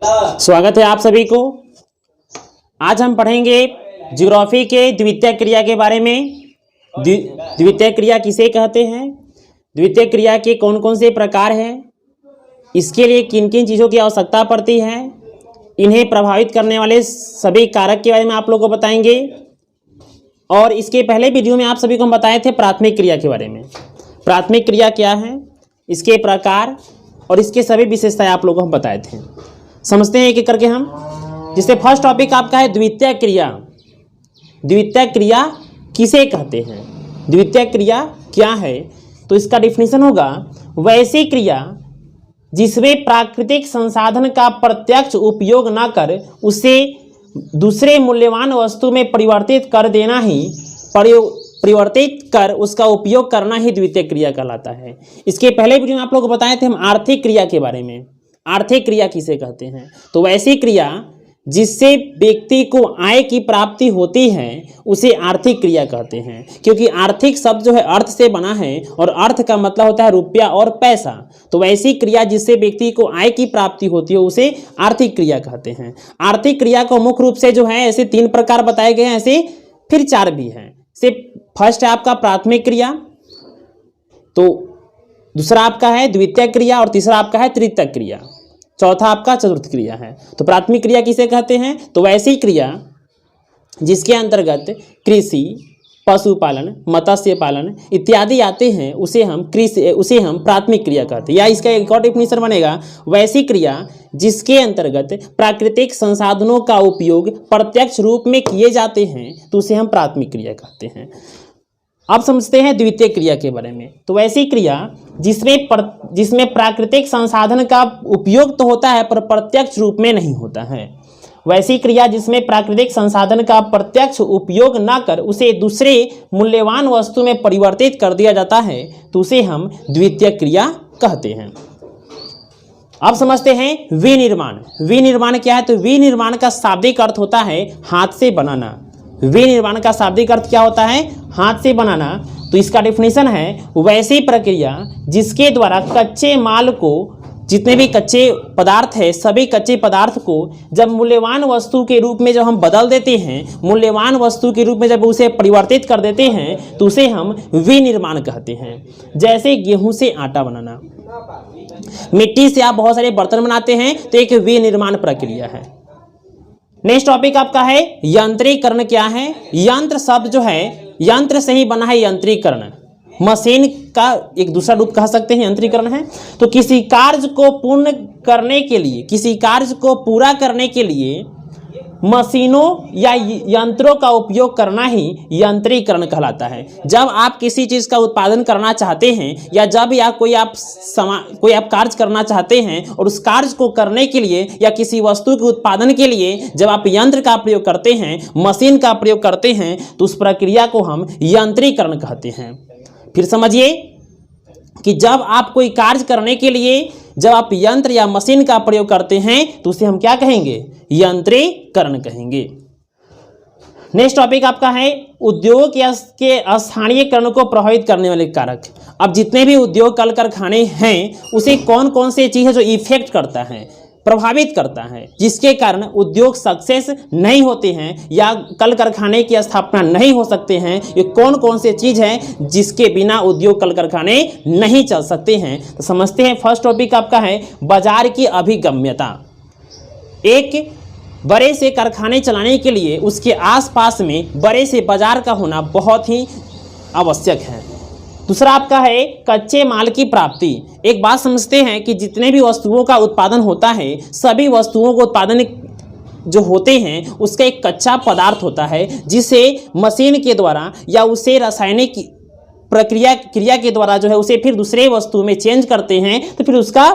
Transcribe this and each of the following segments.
स्वागत है आप सभी को। आज हम पढ़ेंगे ज्योग्राफी के द्वितीयक क्रिया के बारे में। द्वितीयक क्रिया किसे कहते हैं, द्वितीयक क्रिया के कौन कौन से प्रकार हैं, इसके लिए किन किन चीज़ों की आवश्यकता पड़ती है, इन्हें प्रभावित करने वाले सभी कारक के बारे में आप लोगों को बताएंगे। और इसके पहले वीडियो में आप सभी को हम बताए थे प्राथमिक क्रिया के बारे में। प्राथमिक क्रिया क्या है, इसके प्रकार और इसके सभी विशेषताएं आप लोगों को हम बताए थे। समझते हैं एक एक करके हम। जिससे फर्स्ट टॉपिक आपका है द्वितीयक क्रिया। द्वितीयक क्रिया किसे कहते हैं, द्वितीयक क्रिया क्या है, तो इसका डिफिनीशन होगा वैसी क्रिया जिसमें प्राकृतिक संसाधन का प्रत्यक्ष उपयोग न कर उसे दूसरे मूल्यवान वस्तु में परिवर्तित कर देना ही परिवर्तित कर उसका उपयोग करना ही द्वितीयक क्रिया कहलाता है। इसके पहले वीडियो में आप लोगों को बताए थे हम आर्थिक क्रिया के बारे में। आर्थिक क्रिया किसे कहते हैं, तो वैसी क्रिया जिससे व्यक्ति को आय की प्राप्ति होती है उसे आर्थिक क्रिया कहते हैं। क्योंकि आर्थिक शब्द जो है अर्थ से बना है और अर्थ का मतलब होता है रुपया और पैसा। तो वैसी क्रिया जिससे व्यक्ति को आय की प्राप्ति होती है उसे आर्थिक क्रिया कहते हैं। आर्थिक क्रिया को मुख्य रूप से जो है ऐसे 3 प्रकार बताए गए हैं, ऐसे फिर 4 भी हैं। फर्स्ट है आपका प्राथमिक क्रिया, तो दूसरा आपका है द्वितीयक क्रिया और तीसरा आपका है तृतीयक क्रिया, चौथा आपका चतुर्थ क्रिया है। तो प्राथमिक क्रिया किसे कहते हैं, तो वैसी क्रिया जिसके अंतर्गत कृषि, पशुपालन, मत्स्य पालन इत्यादि आते हैं उसे हम प्राथमिक क्रिया कहते हैं। या इसका एक और डेफिनेशन बनेगा वैसी क्रिया जिसके अंतर्गत प्राकृतिक संसाधनों का उपयोग प्रत्यक्ष रूप में किए जाते हैं तो उसे हम प्राथमिक क्रिया कहते हैं। अब समझते हैं द्वितीयक क्रिया के बारे में। तो वैसी क्रिया जिसमें प्राकृतिक संसाधन का उपयोग तो होता है पर प्रत्यक्ष रूप में नहीं होता है। वैसी क्रिया जिसमें प्राकृतिक संसाधन का प्रत्यक्ष उपयोग न कर उसे दूसरे मूल्यवान वस्तु में परिवर्तित कर दिया जाता है तो उसे हम द्वितीयक क्रिया कहते हैं। अब समझते हैं विनिर्माण। विनिर्माण क्या है, तो विनिर्माण का शाब्दिक अर्थ होता है हाथ से बनाना। विनिर्माण का शाब्दिक अर्थ क्या होता है, हाथ से बनाना। तो इसका डेफिनेशन है वैसी प्रक्रिया जिसके द्वारा कच्चे माल को, जितने भी कच्चे पदार्थ है सभी कच्चे पदार्थ को जब मूल्यवान वस्तु के रूप में जब हम बदल देते हैं, मूल्यवान वस्तु के रूप में जब उसे परिवर्तित कर देते हैं तो उसे हम विनिर्माण कहते हैं। जैसे गेहूं से आटा बनाना, मिट्टी से आप बहुत सारे बर्तन बनाते हैं तो एक विनिर्माण प्रक्रिया है। नेक्स्ट टॉपिक आपका है यंत्रीकरण। क्या है, यंत्र शब्द जो है यंत्र से ही बना है यंत्रीकरण। मशीन का एक दूसरा रूप कह सकते हैं यंत्रीकरण है। तो किसी कार्य को पूर्ण करने के लिए, किसी कार्य को पूरा करने के लिए मशीनों या यंत्रों का उपयोग करना ही यंत्रीकरण कहलाता है। जब आप किसी चीज़ का उत्पादन करना चाहते हैं या जब या कोई आप कार्य करना चाहते हैं और उस कार्य को करने के लिए या किसी वस्तु के उत्पादन के लिए जब आप यंत्र का प्रयोग करते हैं, मशीन का प्रयोग करते हैं तो उस प्रक्रिया को हम यंत्रीकरण कहते हैं। फिर समझिए कि जब आप कोई कार्य करने के लिए जब आप यंत्र या मशीन का प्रयोग करते हैं तो उसे हम क्या कहेंगे, यंत्रीकरण कहेंगे। नेक्स्ट टॉपिक आपका है उद्योग या के स्थानीयकरण को प्रभावित करने वाले कारक। अब जितने भी उद्योग कल कारखाने हैं उसे कौन कौन से चीज़ है जो इफेक्ट करता है, प्रभावित करता है, जिसके कारण उद्योग सक्सेस नहीं होते हैं या कल कारखाने की स्थापना नहीं हो सकते हैं। ये कौन कौन से चीज़ हैं जिसके बिना उद्योग कल कारखाने नहीं चल सकते हैं, तो समझते हैं। फर्स्ट टॉपिक आपका है बाजार की अभिगम्यता। एक बड़े से कारखाने चलाने के लिए उसके आसपास में बड़े से बाजार का होना बहुत ही आवश्यक है। दूसरा आपका है कच्चे माल की प्राप्ति। एक बात समझते हैं कि जितने भी वस्तुओं का उत्पादन होता है सभी वस्तुओं को उत्पादन जो होते हैं उसका एक कच्चा पदार्थ होता है जिसे मशीन के द्वारा या उसे रासायनिक क्रिया के द्वारा जो है उसे फिर दूसरे वस्तु में चेंज करते हैं तो फिर उसका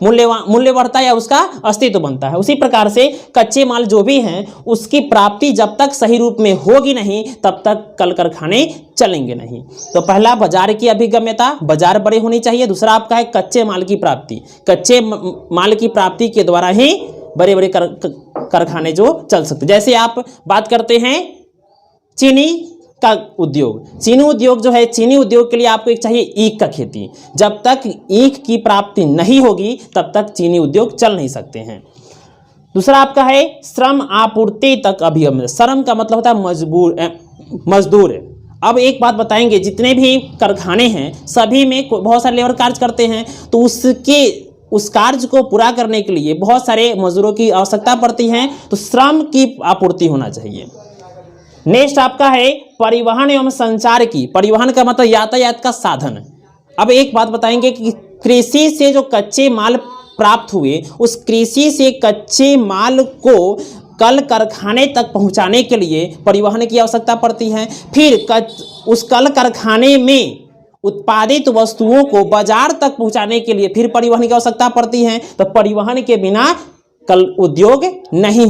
मूल्य बढ़ता है या उसका अस्तित्व बनता है। उसी प्रकार से कच्चे माल जो भी हैं उसकी प्राप्ति जब तक सही रूप में होगी नहीं तब तक कल कारखाने चलेंगे नहीं। तो पहला बाजार की अभिगम्यता, बाजार बड़े होनी चाहिए। दूसरा आपका है कच्चे माल की प्राप्ति। कच्चे माल की प्राप्ति के द्वारा ही बड़े बड़े कारखाने जो चल सकते। जैसे आप बात करते हैं चीनी का उद्योग। चीनी उद्योग जो है, चीनी उद्योग के लिए आपको एक चाहिए ईख का खेती। जब तक ईख की प्राप्ति नहीं होगी तब तक चीनी उद्योग चल नहीं सकते हैं। दूसरा आपका है श्रम आपूर्ति तक अभिगम। श्रम का मतलब होता है मजदूर। अब एक बात बताएंगे, जितने भी कारखाने हैं सभी में बहुत सारे लेबर कार्य करते हैं, तो उस कार्य को पूरा करने के लिए बहुत सारे मजदूरों की आवश्यकता पड़ती है, तो श्रम की आपूर्ति होना चाहिए। नेक्स्ट आपका है परिवहन एवं संचार की। परिवहन का मतलब यातायात का साधन। अब एक बात बताएंगे कि कृषि से जो कच्चे माल प्राप्त हुए, उस कृषि से कच्चे माल को कल कारखाने तक पहुंचाने के लिए परिवहन की आवश्यकता पड़ती है। फिर उस कल कारखाने में उत्पादित वस्तुओं को बाजार तक पहुंचाने के लिए फिर परिवहन की आवश्यकता पड़ती है। तो परिवहन के बिना कल उद्योग नहीं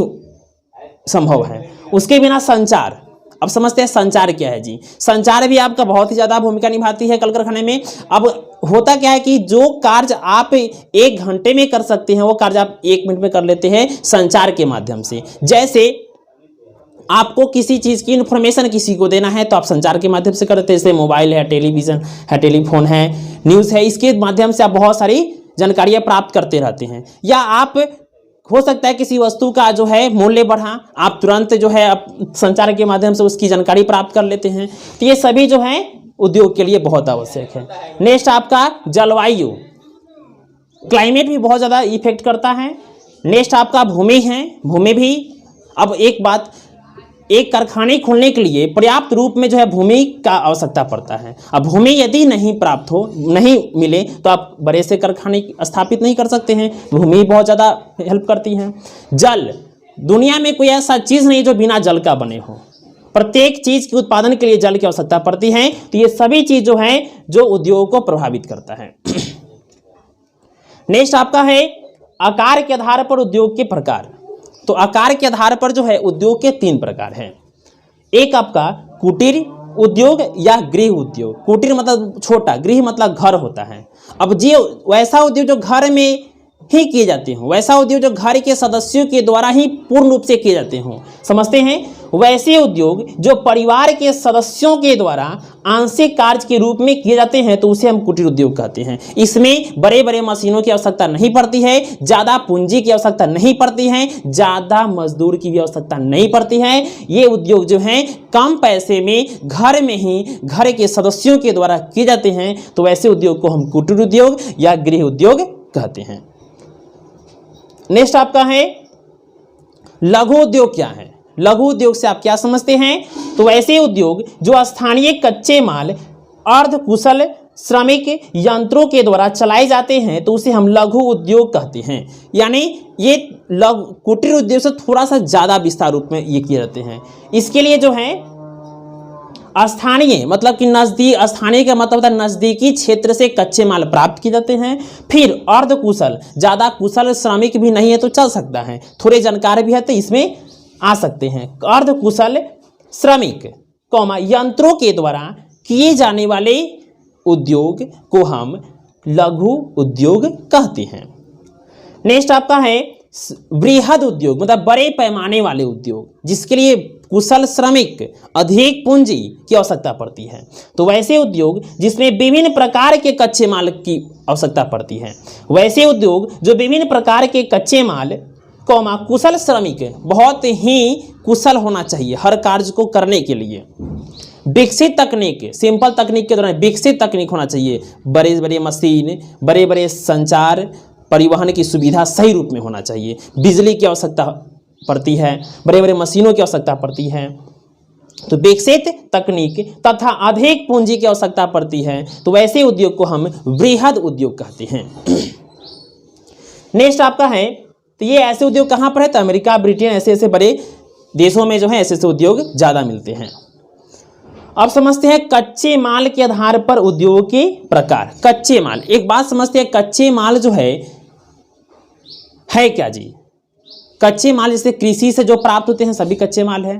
संभव है। उसके बिना संचार। अब समझते हैं संचार क्या है जी। संचार भी आपका बहुत ही ज़्यादा भूमिका निभाती है कल कारखाने में। अब होता क्या है कि जो कार्य आप 1 घंटे में कर सकते हैं वो कार्य आप 1 मिनट में कर लेते हैं संचार के माध्यम से। जैसे आपको किसी चीज़ की इन्फॉर्मेशन किसी को देना है तो आप संचार के माध्यम से करते हैं। जैसे मोबाइल है, टेलीविज़न है, टेलीफोन है, न्यूज़ है, इसके माध्यम से आप बहुत सारी जानकारियाँ प्राप्त करते रहते हैं। या आप हो सकता है किसी वस्तु का जो है मूल्य बढ़ा, आप तुरंत जो है आप संचार के माध्यम से उसकी जानकारी प्राप्त कर लेते हैं। तो ये सभी जो है उद्योग के लिए बहुत आवश्यक है। नेक्स्ट आपका जलवायु, क्लाइमेट भी बहुत ज़्यादा इफेक्ट करता है। नेक्स्ट आपका भूमि है, भूमि भी। अब एक बात, एक कारखाने खोलने के लिए पर्याप्त रूप में जो है भूमि का आवश्यकता पड़ता है। अब भूमि यदि नहीं प्राप्त हो, नहीं मिले, तो आप बड़े से कारखाने स्थापित नहीं कर सकते हैं। भूमि बहुत ज़्यादा हेल्प करती है। जल, दुनिया में कोई ऐसा चीज़ नहीं जो बिना जल का बने हो। प्रत्येक चीज़ के उत्पादन के लिए जल की आवश्यकता पड़ती है। तो ये सभी चीज़ जो है जो उद्योग को प्रभावित करता है। नेक्स्ट आपका है आकार के आधार पर उद्योग के प्रकार। तो आकार के आधार पर जो है उद्योग के 3 प्रकार हैं। एक आपका कुटीर उद्योग या गृह उद्योग। कुटीर मतलब छोटा, गृह मतलब घर होता है। अब जी वैसा उद्योग जो घर में ही किए जाते हो, वैसा उद्योग जो घर के सदस्यों के द्वारा ही पूर्ण रूप से किए जाते हो, समझते हैं। वैसे उद्योग जो परिवार के सदस्यों के द्वारा आंशिक कार्य के रूप में किए जाते हैं तो उसे हम कुटीर उद्योग कहते हैं। इसमें बड़े बड़े मशीनों की आवश्यकता नहीं पड़ती है, ज़्यादा पूंजी की आवश्यकता नहीं पड़ती है, ज़्यादा मजदूर की भी आवश्यकता नहीं पड़ती है। ये उद्योग जो हैं कम पैसे में घर में ही घर के सदस्यों के द्वारा किए जाते हैं, तो वैसे उद्योग को हम कुटीर उद्योग या गृह उद्योग कहते हैं। नेक्स्ट आपका है लघु उद्योग। क्या है लघु उद्योग से आप क्या समझते हैं? तो वैसे उद्योग जो स्थानीय कच्चे माल अर्ध कुशल श्रमिक यंत्रों के द्वारा चलाए जाते हैं तो उसे हम लघु उद्योग कहते हैं। यानी ये कुटीर उद्योग से थोड़ा सा ज़्यादा विस्तार रूप में ये किए जाते हैं। इसके लिए जो है स्थानीय मतलब कि नज़दीक, स्थानीय का मतलब होता है नज़दीकी क्षेत्र से कच्चे माल प्राप्त किए जाते हैं। फिर अर्ध कुशल, ज़्यादा कुशल श्रमिक भी नहीं है तो चल सकता है, थोड़े जानकार भी है तो इसमें आ सकते हैं। अर्ध कुशल श्रमिक यंत्रों के द्वारा किए जाने वाले उद्योग को हम लघु उद्योग कहते हैं। नेक्स्ट आपका है बृहद उद्योग मतलब बड़े पैमाने वाले उद्योग, जिसके लिए कुशल श्रमिक अधिक पूंजी की आवश्यकता पड़ती है। तो वैसे उद्योग जिसमें विभिन्न प्रकार के कच्चे माल की आवश्यकता पड़ती है, वैसे उद्योग जो विभिन्न प्रकार के कच्चे माल कुशल श्रमिक बहुत ही कुशल होना चाहिए हर कार्य को करने के लिए। विकसित तकनीक, सिंपल तकनीक के दौरान विकसित तकनीक होना चाहिए। बड़े बड़े मशीन, बड़े बड़े संचार, परिवहन की सुविधा सही रूप में होना चाहिए। बिजली की आवश्यकता पड़ती है, बड़े बड़े मशीनों की आवश्यकता पड़ती है। तो विकसित तकनीक तथा अधिक पूंजी की आवश्यकता पड़ती है। तो वैसे उद्योग को हम बृहद उद्योग कहते हैं। नेक्स्ट आपका है, तो ये ऐसे उद्योग कहाँ पर है? तो अमेरिका, ब्रिटेन ऐसे बड़े देशों में जो है ऐसे उद्योग ज़्यादा मिलते हैं। अब समझते हैं कच्चे माल के आधार पर उद्योग के प्रकार। कच्चे माल, एक बात समझते हैं, कच्चे माल जो है क्या जी? कच्चे माल जैसे कृषि से जो प्राप्त होते हैं सभी कच्चे माल है।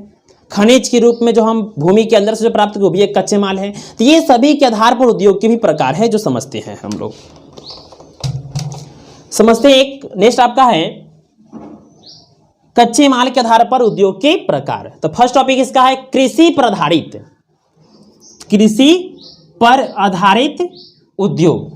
खनिज के रूप में जो हम भूमि के अंदर से जो प्राप्त होते हैं वो भी एक कच्चे माल है। तो ये सभी के आधार पर उद्योग के भी प्रकार है जो समझते हैं हम लोग। समझते हैं एक नेक्स्ट आपका है कच्चे माल के आधार पर उद्योग के प्रकार। तो फर्स्ट टॉपिक इसका है कृषि पर आधारित। कृषि पर आधारित उद्योग।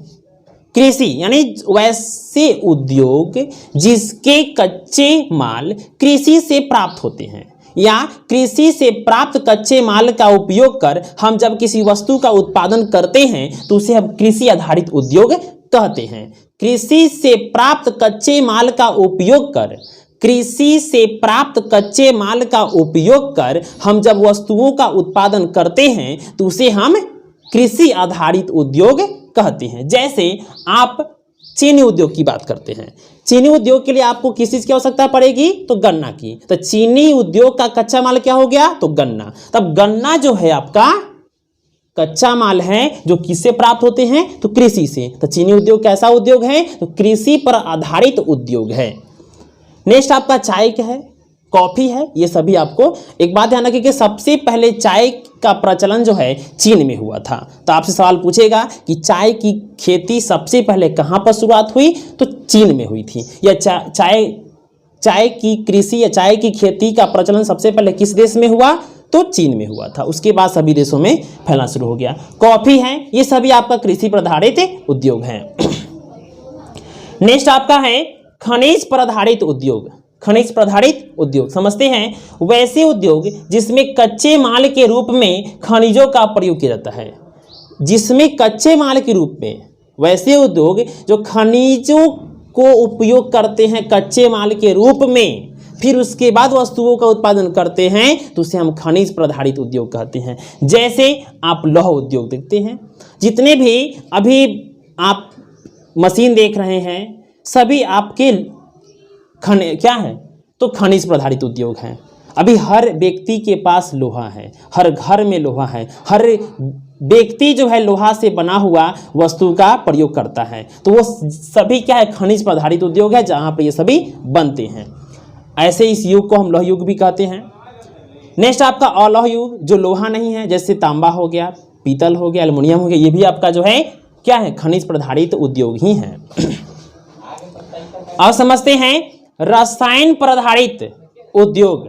कृषि यानी वैसे उद्योग जिसके कच्चे माल कृषि से प्राप्त होते हैं या कृषि से प्राप्त कच्चे माल का उपयोग कर हम जब किसी वस्तु का उत्पादन करते हैं तो उसे हम कृषि आधारित उद्योग कहते हैं। कृषि से प्राप्त कच्चे माल का उपयोग कर, कृषि से प्राप्त कच्चे माल का उपयोग कर हम जब वस्तुओं का उत्पादन करते हैं तो उसे हम कृषि आधारित उद्योग कहते हैं। जैसे आप चीनी उद्योग की बात करते हैं, चीनी उद्योग के लिए आपको किस चीज की आवश्यकता पड़ेगी? तो गन्ना की। तो चीनी उद्योग का कच्चा माल क्या हो गया? तो गन्ना। तब गन्ना जो है आपका कच्चा माल है जो किससे प्राप्त होते हैं? तो कृषि से। तो चीनी उद्योग कैसा उद्योग है? तो कृषि पर आधारित उद्योग है। नेक्स्ट आपका चाय क्या है, कॉफी है, ये सभी आपको एक बात ध्यान रखिए कि सबसे पहले चाय का प्रचलन जो है चीन में हुआ था। तो आपसे सवाल पूछेगा कि चाय की खेती सबसे पहले कहाँ पर शुरुआत हुई? तो चीन में हुई थी। या चाय की कृषि या चाय की खेती का प्रचलन सबसे पहले किस देश में हुआ? तो चीन में हुआ था। उसके बाद सभी देशों में फैलना शुरू हो गया। कॉफी है, ये सभी आपका कृषि पर आधारित उद्योग है। नेक्स्ट आपका है खनिज पर आधारित उद्योग। खनिज पर आधारित उद्योग समझते हैं, वैसे उद्योग जिसमें कच्चे माल के रूप में खनिजों का प्रयोग किया जाता है। जिसमें कच्चे माल के रूप में, वैसे उद्योग जो खनिजों को उपयोग करते हैं कच्चे माल के रूप में, फिर उसके बाद वस्तुओं का उत्पादन करते हैं तो उसे हम खनिज पर आधारित उद्योग कहते हैं। जैसे आप लौह उद्योग देखते हैं, जितने भी अभी आप मशीन देख रहे हैं सभी आपके क्या है? तो खनिज पर आधारित उद्योग है। अभी हर व्यक्ति के पास लोहा है, हर घर में लोहा है, हर व्यक्ति जो है लोहा से बना हुआ वस्तु का प्रयोग करता है। तो वो सभी क्या है? खनिज पर आधारित उद्योग है जहाँ पर ये सभी बनते हैं। ऐसे इस युग को हम लौह युग भी कहते हैं। नेक्स्ट आपका अलौह युग, जो लोहा नहीं है, जैसे तांबा हो गया, पीतल हो गया, एल्युमिनियम हो गया, ये भी आपका जो है क्या है? खनिज पर आधारित उद्योग ही है। अब समझते हैं रसायन पर आधारित उद्योग।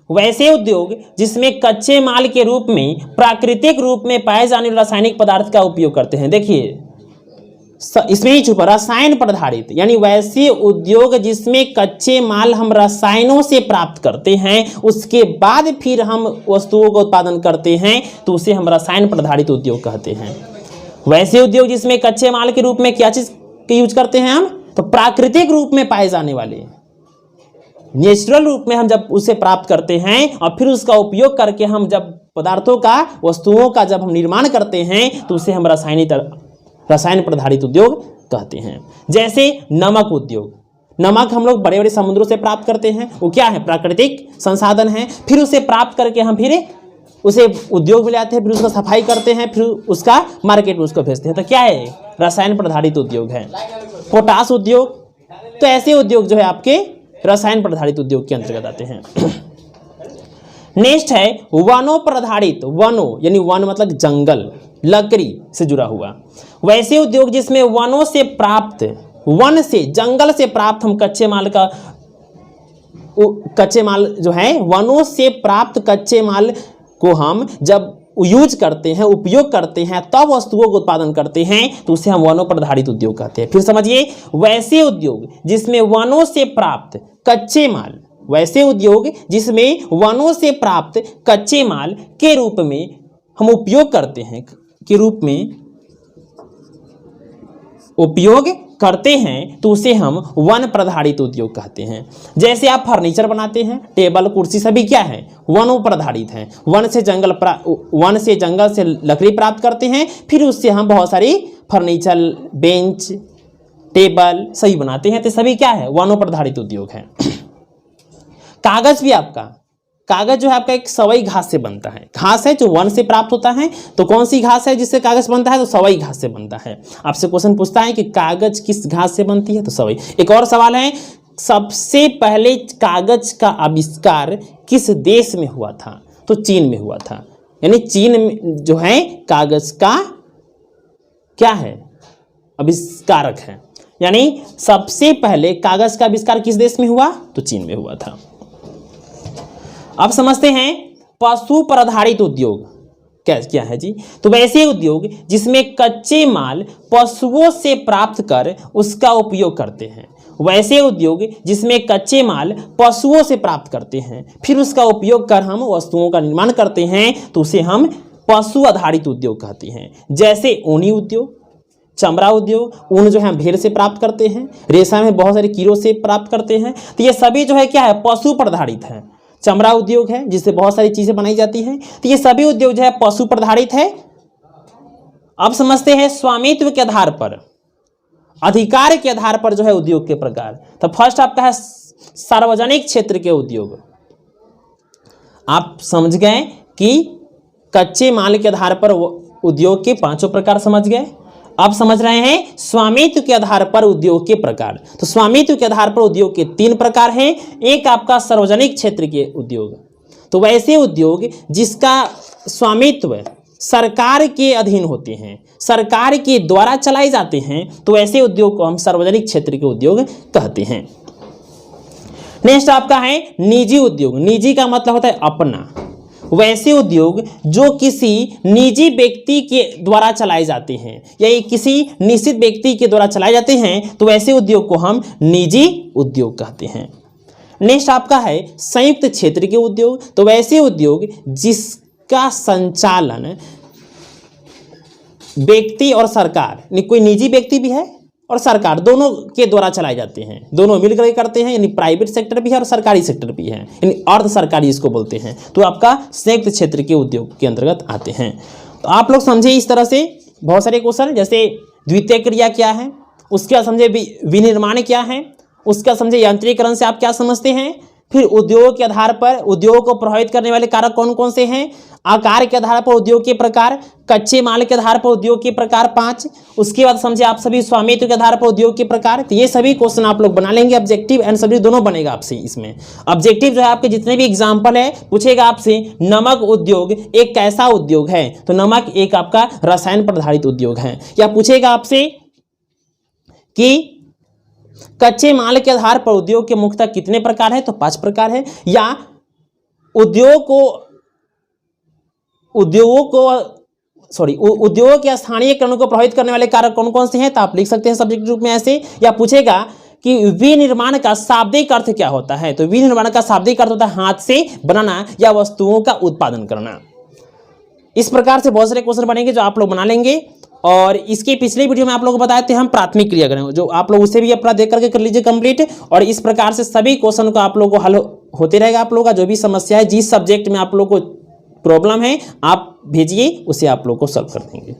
वैसे उद्योग जिसमें कच्चे माल के रूप में प्राकृतिक रूप में पाए जाने वाले रासायनिक पदार्थ का उपयोग करते हैं। देखिए इसमें ही छुपा रसायन पर आधारित, यानी वैसे उद्योग जिसमें कच्चे माल हम रसायनों से प्राप्त करते हैं उसके बाद फिर हम वस्तुओं का उत्पादन करते हैं तो उसे हम रसायन पर आधारित उद्योग कहते हैं। वैसे उद्योग जिसमें कच्चे माल के रूप में क्या चीज का यूज करते हैं हम? तो प्राकृतिक रूप में पाए जाने वाले, नेचुरल रूप में हम जब उसे प्राप्त करते हैं और फिर उसका उपयोग करके हम जब पदार्थों का, वस्तुओं का जब हम निर्माण करते हैं तो उसे हम रसायन पर आधारित उद्योग कहते हैं। जैसे नमक उद्योग, नमक हम लोग बड़े बड़े समुद्रों से प्राप्त करते हैं, वो क्या है? प्राकृतिक संसाधन है। फिर उसे प्राप्त करके हम फिर उसे उद्योग में लाते हैं, फिर उसका सफाई करते हैं, फिर उसका मार्केट में उसको भेजते हैं। तो क्या है? रसायन पर आधारित उद्योग है। पोटास उद्योग, तो ऐसे उद्योग जो है आपके रसायन पर आधारित उद्योग के अंतर्गत आते हैं। नेक्स्ट है वनों पर आधारित। वनों यानी वन मतलब जंगल, लकड़ी से जुड़ा हुआ। वैसे उद्योग जिसमें वनों से प्राप्त, वन से, जंगल से प्राप्त हम कच्चे माल जो है, वनों से प्राप्त कच्चे माल को हम जब यूज करते हैं, उपयोग करते हैं, तब वस्तुओं को उत्पादन करते हैं तो उसे हम वनों पर आधारित उद्योग कहते हैं। फिर समझिए वैसे उद्योग जिसमें वनों से प्राप्त कच्चे माल, वैसे उद्योग जिसमें वनों से प्राप्त कच्चे माल के रूप में हम उपयोग करते हैं, के रूप में उपयोग करते हैं तो उसे हम वन पर आधारित उद्योग कहते हैं। जैसे आप फर्नीचर बनाते हैं, टेबल कुर्सी सभी क्या है? वनों पर आधारित है। वन से जंगल से लकड़ी प्राप्त करते हैं, फिर उससे हम बहुत सारी फर्नीचर, बेंच, टेबल सभी बनाते हैं। तो सभी क्या है? वनों पर आधारित उद्योग है। कागज भी आपका, कागज जो है आपका एक सवई घास से बनता है। घास है जो वन से प्राप्त होता है। तो कौन सी घास है जिससे कागज बनता है? तो सवई घास से बनता है। आपसे क्वेश्चन पूछता है कि कागज किस घास से बनती है? तो सवई। एक और सवाल है, सबसे पहले कागज का आविष्कार किस देश में हुआ था? तो चीन में हुआ था। यानी चीन में जो है कागज का क्या है? आविष्कारक है। यानी सबसे पहले कागज का आविष्कार किस देश में हुआ? तो चीन में हुआ था। अब समझते हैं पशु पर आधारित उद्योग। क्या है जी? तो वैसे उद्योग जिसमें कच्चे माल पशुओं से प्राप्त कर उसका उपयोग करते हैं। वैसे उद्योग जिसमें कच्चे माल पशुओं से प्राप्त करते हैं फिर उसका उपयोग कर हम वस्तुओं का निर्माण करते हैं, तो उसे हम पशु आधारित उद्योग कहते हैं। जैसे ऊनी उद्योग, चमड़ा उद्योग, ऊन जो है भेड़ से प्राप्त करते हैं, रेशा में बहुत सारे कीड़ों से प्राप्त करते हैं, तो ये सभी जो है क्या है, पशु पर आधारित है। चमड़ा उद्योग है जिससे बहुत सारी चीजें बनाई जाती हैं, तो ये सभी उद्योग जो है पशु पर आधारित है। अब समझते हैं स्वामित्व के आधार पर, अधिकार के आधार पर जो है उद्योग के प्रकार। तो फर्स्ट आपका है सार्वजनिक क्षेत्र के उद्योग। आप समझ गए कि कच्चे माल के आधार पर उद्योग के पांचों प्रकार समझ गए। अब समझ रहे हैं स्वामित्व के आधार पर उद्योग के प्रकार। तो स्वामित्व के आधार पर उद्योग के 3 प्रकार हैं। एक आपका सार्वजनिक क्षेत्र के उद्योग, तो वैसे उद्योग जिसका स्वामित्व सरकार के अधीन होते हैं, सरकार के द्वारा चलाए जाते हैं, तो ऐसे उद्योग को हम सार्वजनिक क्षेत्र के उद्योग कहते हैं। नेक्स्ट आपका है निजी उद्योग। निजी का मतलब होता है अपना। वैसे उद्योग जो किसी निजी व्यक्ति के द्वारा चलाए जाते हैं या किसी निश्चित व्यक्ति के द्वारा चलाए जाते हैं, तो वैसे उद्योग को हम निजी उद्योग कहते हैं। नेक्स्ट आपका है संयुक्त क्षेत्र के उद्योग। तो वैसे उद्योग जिसका संचालन व्यक्ति और सरकार, कोई निजी व्यक्ति भी है और सरकार दोनों के द्वारा चलाए जाते हैं, दोनों मिलकर करते हैं, यानी प्राइवेट सेक्टर भी है और सरकारी सेक्टर भी है, यानी अर्ध सरकारी इसको बोलते हैं। तो आपका संयुक्त क्षेत्र के उद्योग के अंतर्गत आते हैं। तो आप लोग समझे इस तरह से बहुत सारे क्वेश्चन, जैसे द्वितीय क्रिया क्या है, उसके बाद समझे विनिर्माण क्या है, उसके बाद समझे यांत्रिकरण से आप क्या समझते हैं, फिर उद्योग के आधार पर उद्योग को प्रभावित करने वाले कारक कौन कौन से हैं, आकार के आधार पर उद्योग के प्रकार, कच्चे माल के आधार पर उद्योग के प्रकार 5, उसके बाद समझे आप सभी स्वामित्व के आधार पर उद्योग के प्रकार। तो ये सभी क्वेश्चन आप लोग बना लेंगे, ऑब्जेक्टिव एंड सब्जेक्टिव दोनों बनेगा आपसे। इसमें ऑब्जेक्टिव जो है आपके जितने भी एग्जाम्पल है पूछेगा आपसे नमक उद्योग एक कैसा उद्योग है, तो नमक एक आपका रसायन पर आधारित उद्योग है। या पूछेगा आपसे कि कच्चे माल के आधार पर उद्योग के मुख्यतः कितने प्रकार है, तो 5 प्रकार है। या उद्योग या स्थानीयकरण को प्रभावित करने वाले कारक कौन कौन से हैं, तो आप लिख सकते हैं सब्जेक्ट रूप में ऐसे। या पूछेगा कि विनिर्माण का शाब्दिक अर्थ क्या होता है, तो विनिर्माण का शाब्दिक अर्थ होता है हाथ से बनाना या वस्तुओं का उत्पादन करना। इस प्रकार से बहुत सारे क्वेश्चन बनेंगे जो आप लोग बना लेंगे। और इसके पिछले वीडियो में आप लोगों को बताए थे हम प्राथमिक क्रिया करें, जो आप लोग उसे भी अपना देख करके कर लीजिए कंप्लीट। और इस प्रकार से सभी क्वेश्चन को आप लोगों को हल होते रहेगा। आप लोगों का जो भी समस्या है, जिस सब्जेक्ट में आप लोग को प्रॉब्लम है, आप भेजिए, उसे आप लोग को सॉल्व कर देंगे।